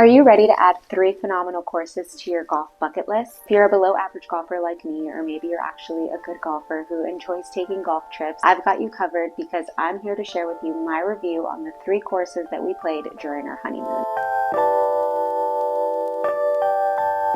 Are you ready to add 3 phenomenal courses to your golf bucket list? If you're a below average golfer like me, or maybe you're actually a good golfer who enjoys taking golf trips, I've got you covered because I'm here to share with you my review on the 3 courses that we played during our honeymoon.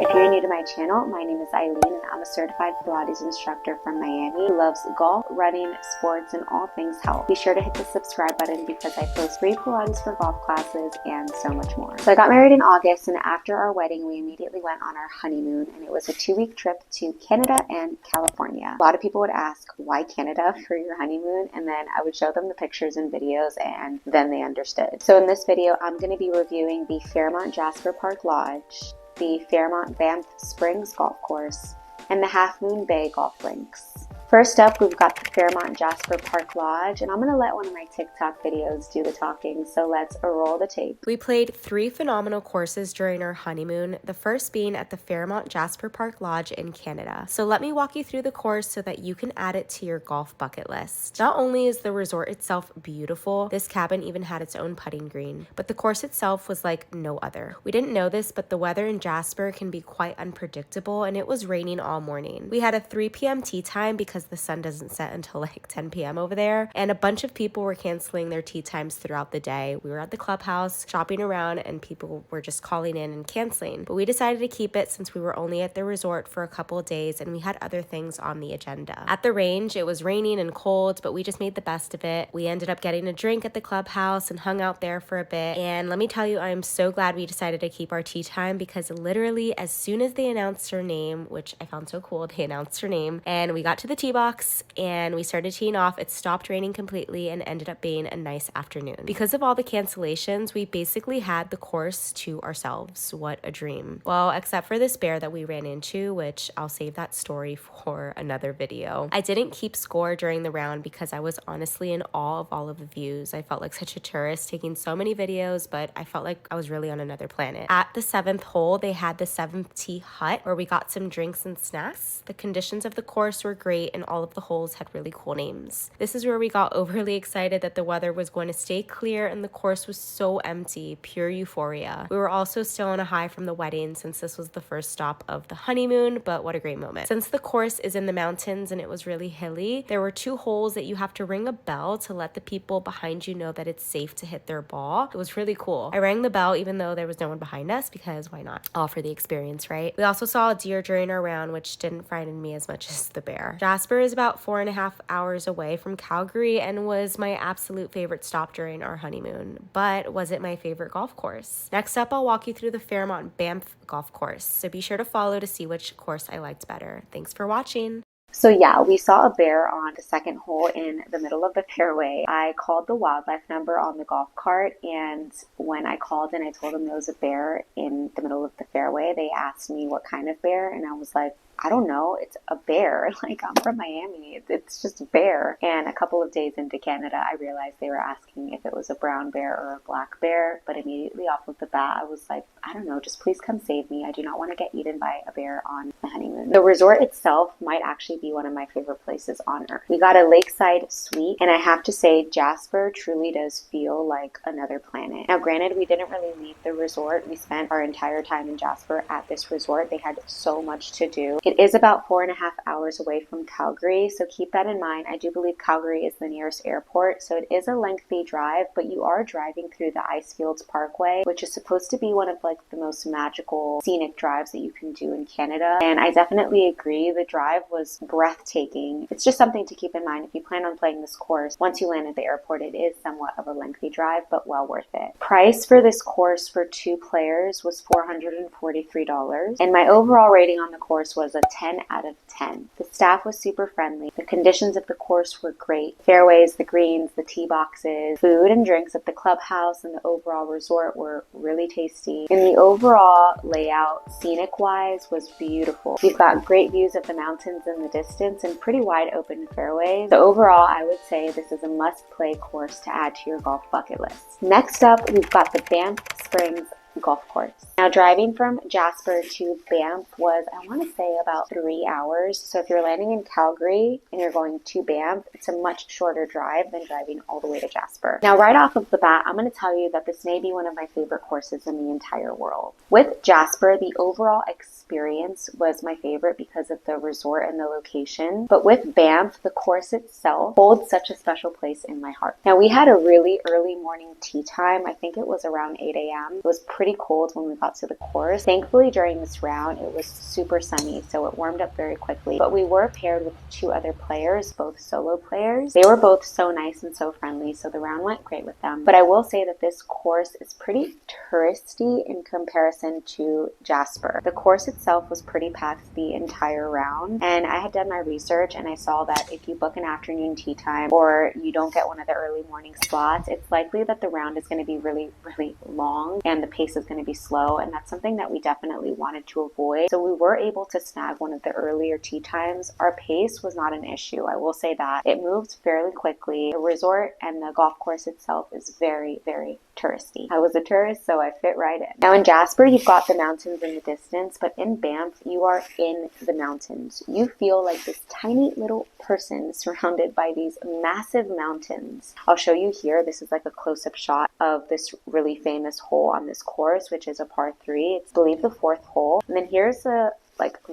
If you're new to my channel, my name is Aileen and I'm a certified pilates instructor from Miami who loves golf, running, sports, and all things health. Be sure to hit the subscribe button because I post free pilates for golf classes and so much more. So I got married in August, and after our wedding we immediately went on our honeymoon, and it was a 2-week trip to Canada and California. A lot of people would ask, why Canada for your honeymoon? And then I would show them the pictures and videos and then they understood. So in this video I'm going to be reviewing the Fairmont Jasper Park Lodge, the Fairmont Banff Springs Golf Course, and the Half Moon Bay Golf Links. First up, we've got the Fairmont Jasper Park Lodge, and I'm going to let one of my TikTok videos do the talking, so let's roll the tape. We played 3 phenomenal courses during our honeymoon, the first being at the Fairmont Jasper Park Lodge in Canada. So let me walk you through the course so that you can add it to your golf bucket list. Not only is the resort itself beautiful, this cabin even had its own putting green, but the course itself was like no other. We didn't know this, but the weather in Jasper can be quite unpredictable, and it was raining all morning. We had a 3 p.m. tee time because the sun doesn't set until like 10 p.m. over there, and a bunch of people were canceling their tee times throughout the day. We were at the clubhouse shopping around and people were just calling in and canceling, but we decided to keep it since we were only at the resort for a couple of days and we had other things on the agenda. At the range, it was raining and cold, but we just made the best of it. We ended up getting a drink at the clubhouse and hung out there for a bit, and let me tell you, I am so glad we decided to keep our tee time because literally as soon as they announced her name, which I found so cool, they announced her name and we got to the tee box and we started teeing off, it stopped raining completely and ended up being a nice afternoon. Because of all the cancellations, we basically had the course to ourselves. What a dream. Well, except for this bear that we ran into, which I'll save that story for another video. I didn't keep score during the round because I was honestly in awe of all of the views. I felt like such a tourist taking so many videos, but I felt like I was really on another planet. At the 7th hole, they had the 7th tee hut where we got some drinks and snacks. The conditions of the course were great and all of the holes had really cool names. This is where we got overly excited that the weather was going to stay clear and the course was so empty, pure euphoria. We were also still on a high from the wedding since this was the first stop of the honeymoon, but what a great moment. Since the course is in the mountains and it was really hilly, there were 2 holes that you have to ring a bell to let the people behind you know that it's safe to hit their ball. It was really cool. I rang the bell even though there was no one behind us because why not? All for the experience, right? We also saw a deer during our round, which didn't frighten me as much as the bear. Jasper is about 4.5 hours away from Calgary and was my absolute favorite stop during our honeymoon, but was it my favorite golf course? Next up, I'll walk you through the Fairmont Banff Golf Course, so be sure to follow to see which course I liked better. Thanks for watching. So yeah, we saw a bear on the 2nd hole in the middle of the fairway. I called the wildlife number on the golf cart, and when I called and I told them there was a bear in the middle of the fairway, they asked me what kind of bear, and I was like, I don't know, it's a bear. Like, I'm from Miami, it's just a bear. And a couple of days into Canada, I realized they were asking if it was a brown bear or a black bear, but immediately off of the bat, I was like, I don't know, just please come save me. I do not want to get eaten by a bear on the honeymoon. The resort itself might actually be one of my favorite places on earth. We got a lakeside suite, and I have to say, Jasper truly does feel like another planet. Now, granted, we didn't really leave the resort. We spent our entire time in Jasper at this resort. They had so much to do. It is about 4.5 hours away from Calgary, so keep that in mind. I do believe Calgary is the nearest airport, so it is a lengthy drive, but you are driving through the Icefields Parkway, which is supposed to be one of like the most magical scenic drives that you can do in Canada. And I definitely agree, the drive was breathtaking. It's just something to keep in mind if you plan on playing this course. Once you land at the airport, it is somewhat of a lengthy drive, but well worth it. Price for this course for 2 players was $443, and my overall rating on the course was a 10 out of 10. The staff was super friendly. The conditions of the course were great. Fairways, the greens, the tee boxes, food and drinks at the clubhouse, and the overall resort were really tasty. And the overall layout, scenic-wise, was beautiful. You've got great views of the mountains in the distance and pretty wide open fairways. So overall, I would say this is a must-play course to add to your golf bucket list. Next up, we've got the Banff Springs golf course. Now, driving from Jasper to Banff was, I want to say, about 3 hours. So if you're landing in Calgary and you're going to Banff, it's a much shorter drive than driving all the way to Jasper. Now, right off of the bat, I'm going to tell you that this may be one of my favorite courses in the entire world. With Jasper, the overall experience was my favorite because of the resort and the location. But with Banff, the course itself holds such a special place in my heart. Now, we had a really early morning tee time. I think it was around 8 a.m. It was pretty cold when we got to the course. Thankfully, during this round, it was super sunny, so it warmed up very quickly. But we were paired with 2 other players, both solo players. They were both so nice and so friendly, so the round went great with them. But I will say that this course is pretty touristy in comparison to Jasper. The course itself was pretty packed the entire round, and I had done my research and I saw that if you book an afternoon tee time or you don't get one of the early morning slots, it's likely that the round is going to be really, really long and the pace is going to be slow, and that's something that we definitely wanted to avoid. So we were able to snag one of the earlier tee times. Our pace was not an issue, I will say that. It moved fairly quickly. The resort and the golf course itself is very, very touristy. I was a tourist, so I fit right in. Now in Jasper, you've got the mountains in the distance, but in Banff, you are in the mountains. You feel like this tiny little person surrounded by these massive mountains. I'll show you here. This is like a close-up shot of this really famous hole on this course, which is a par 3. It's, I believe, the 4th hole. And then here's a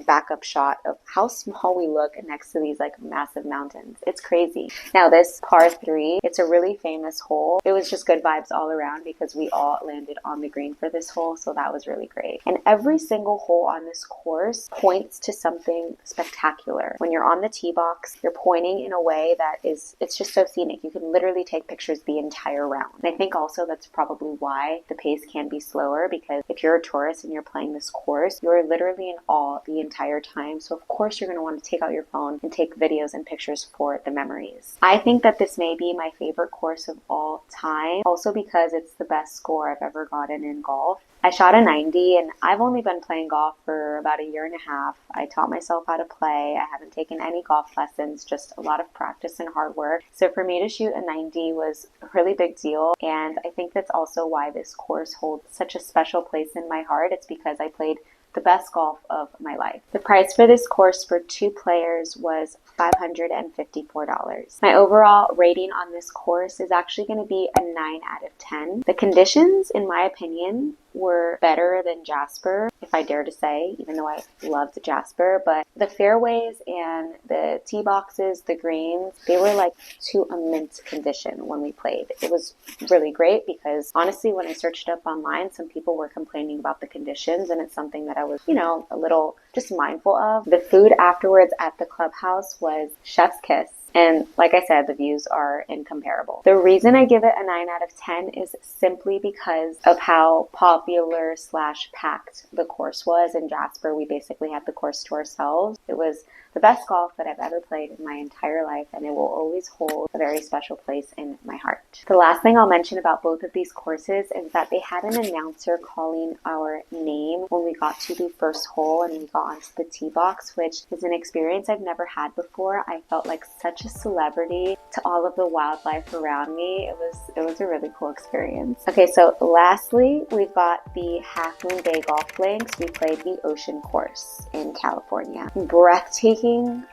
backup shot of how small we look next to these like massive mountains. It's crazy. Now this par 3, it's a really famous hole. It was just good vibes all around because we all landed on the green for this hole, so that was really great. And every single hole on this course points to something spectacular. When you're on the tee box, you're pointing in a way that is, it's just so scenic. You can literally take pictures the entire round. And I think also that's probably why the pace can be slower, because if you're a tourist and you're playing this course, you're literally in awe the entire time. So of course you're going to want to take out your phone and take videos and pictures for the memories. I think that this may be my favorite course of all time, also because it's the best score I've ever gotten in golf. I shot a 90, and I've only been playing golf for about a year and a half. I taught myself how to play. I haven't taken any golf lessons, just a lot of practice and hard work. So for me to shoot a 90 was a really big deal, and I think that's also why this course holds such a special place in my heart. It's because I played the best golf of my life. The price for this course for 2 players was $554. My overall rating on this course is actually going to be a 9 out of 10. The conditions, in my opinion, were better than Jasper, if I dare to say, even though I loved Jasper. But the fairways and the tee boxes, the greens, they were like to a mint condition when we played. It was really great because honestly, when I searched up online, some people were complaining about the conditions, and it's something that I was, a little just mindful of. The food afterwards at the clubhouse was chef's kiss. And like I said, the views are incomparable. The reason I give it a 9 out of 10 is simply because of how popular / packed the course was. In Jasper, we basically had the course to ourselves. It was the best golf that I've ever played in my entire life, and it will always hold a very special place in my heart. The last thing I'll mention about both of these courses is that they had an announcer calling our name when we got to the first hole and we got onto the tee box, which is an experience I've never had before. I felt like such a celebrity to all of the wildlife around me. It was a really cool experience. Okay, so lastly, we've got the Half Moon Bay Golf Links. We played the Ocean Course in California. Breathtaking,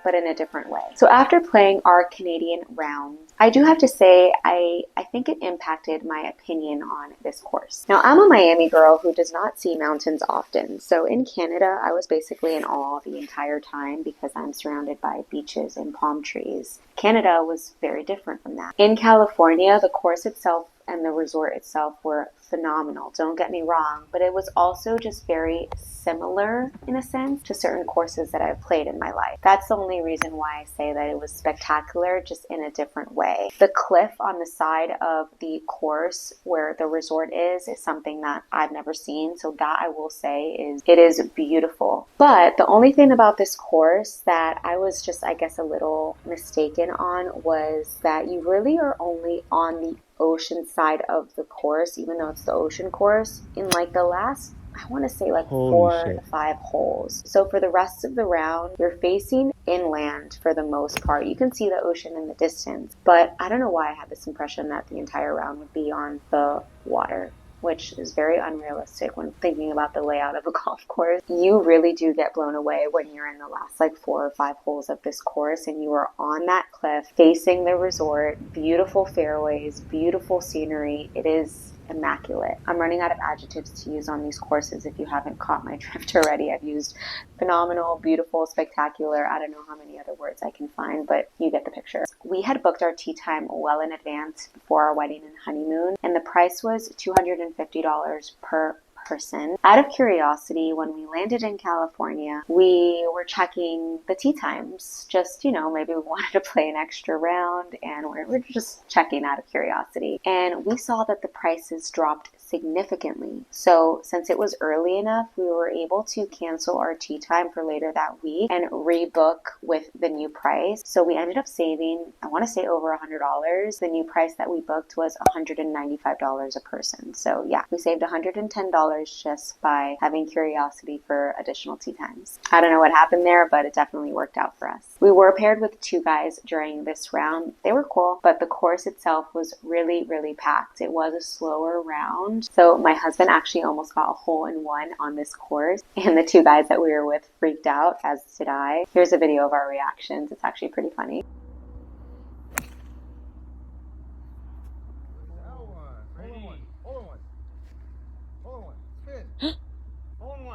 but in a different way. So after playing our Canadian round, I do have to say I think it impacted my opinion on this course. Now, I'm a Miami girl who does not see mountains often. So in Canada, I was basically in awe the entire time because I'm surrounded by beaches and palm trees. Canada was very different from that. In California, the course itself and the resort itself were phenomenal. Don't get me wrong, but it was also just very similar in a sense to certain courses that I've played in my life. That's the only reason why I say that it was spectacular, just in a different way. The cliff on the side of the course where the resort is something that I've never seen, so that I will say it is beautiful. But the only thing about this course that I was just, I guess, a little mistaken on was that you really are only on the ocean side of the course, even though it's the ocean course, in like the last, I want to say like 4 to 5 holes. So for the rest of the round, you're facing inland for the most part. You can see the ocean in the distance, but I don't know why I had this impression that the entire round would be on the water. which is very unrealistic when thinking about the layout of a golf course. You really do get blown away when you're in the last like 4 or 5 holes of this course and you are on that cliff facing the resort, beautiful fairways, beautiful scenery. It is immaculate. I'm running out of adjectives to use on these courses if you haven't caught my drift already. I've used phenomenal, beautiful, spectacular. I don't know how many other words I can find, but you get the picture. We had booked our tee time well in advance before our wedding and honeymoon, and the price was $250 per person. Out of curiosity, when we landed in California, we were checking the tee times. Just, maybe we wanted to play an extra round and we're just checking out of curiosity. And we saw that the prices dropped significantly. So since it was early enough, we were able to cancel our tee time for later that week and rebook with the new price. So we ended up saving, I want to say over $100. The new price that we booked was $195 a person. So yeah, we saved $110 just by having curiosity for additional tee times. I don't know what happened there, but it definitely worked out for us. We were paired with 2 guys during this round. They were cool, but the course itself was really, really packed. It was a slower round. So my husband actually almost got a hole-in-one on this course, and the 2 guys that we were with freaked out, as did I. Here's a video of our reactions. It's actually pretty funny.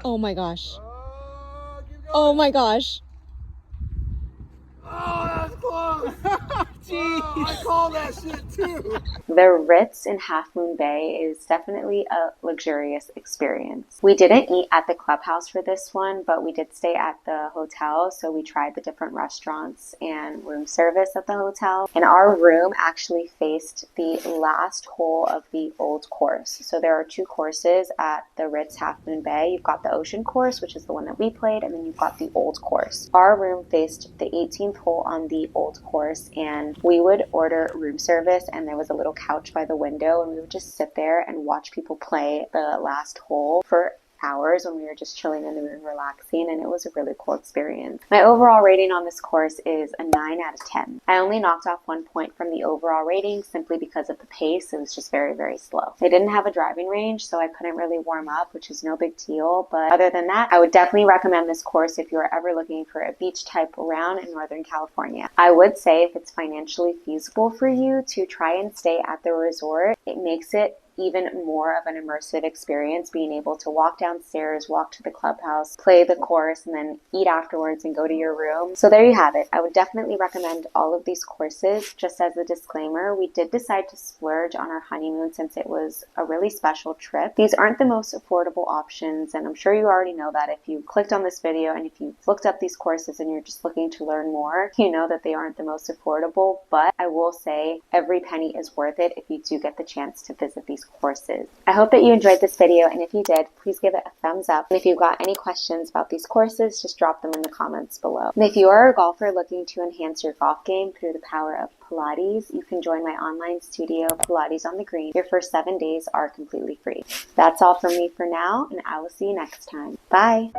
Oh my gosh. Oh my gosh. Oh, that's close. Jeez. Oh, I call that shit too. The Ritz in Half Moon Bay is definitely a luxurious experience. We didn't eat at the clubhouse for this one, but we did stay at the hotel, so we tried the different restaurants and room service at the hotel. And our room actually faced the last hole of the old course. So there are 2 courses at the Ritz Half Moon Bay. You've got the ocean course, which is the one that we played, and then you've got the old course. Our room faced the 18th hole on the old course, and we would order room service, and there was a little couch by the window, and we would just sit there and watch people play the last hole for hours when we were just chilling in the room relaxing, and it was a really cool experience. My overall rating on this course is a 9 out of 10. I only knocked off 1 point from the overall rating simply because of the pace. It was just very, very slow. They didn't have a driving range, so I couldn't really warm up, which is no big deal, but other than that, I would definitely recommend this course if you're ever looking for a beach type round in Northern California. I would say if it's financially feasible for you to try and stay at the resort, it makes it even more of an immersive experience, being able to walk downstairs, walk to the clubhouse, play the course, and then eat afterwards and go to your room. So there you have it. I would definitely recommend all of these courses. Just as a disclaimer, we did decide to splurge on our honeymoon since it was a really special trip. These aren't the most affordable options, and I'm sure you already know that if you clicked on this video and if you've looked up these courses and you're just looking to learn more, you know that they aren't the most affordable, but I will say every penny is worth it if you do get the chance to visit these courses. I hope that you enjoyed this video, and if you did, please give it a thumbs up. And if you've got any questions about these courses, just drop them in the comments below. And if you are a golfer looking to enhance your golf game through the power of Pilates, you can join my online studio, Pilates on the Green. Your first 7 days are completely free. That's all from me for now, and I will see you next time. Bye!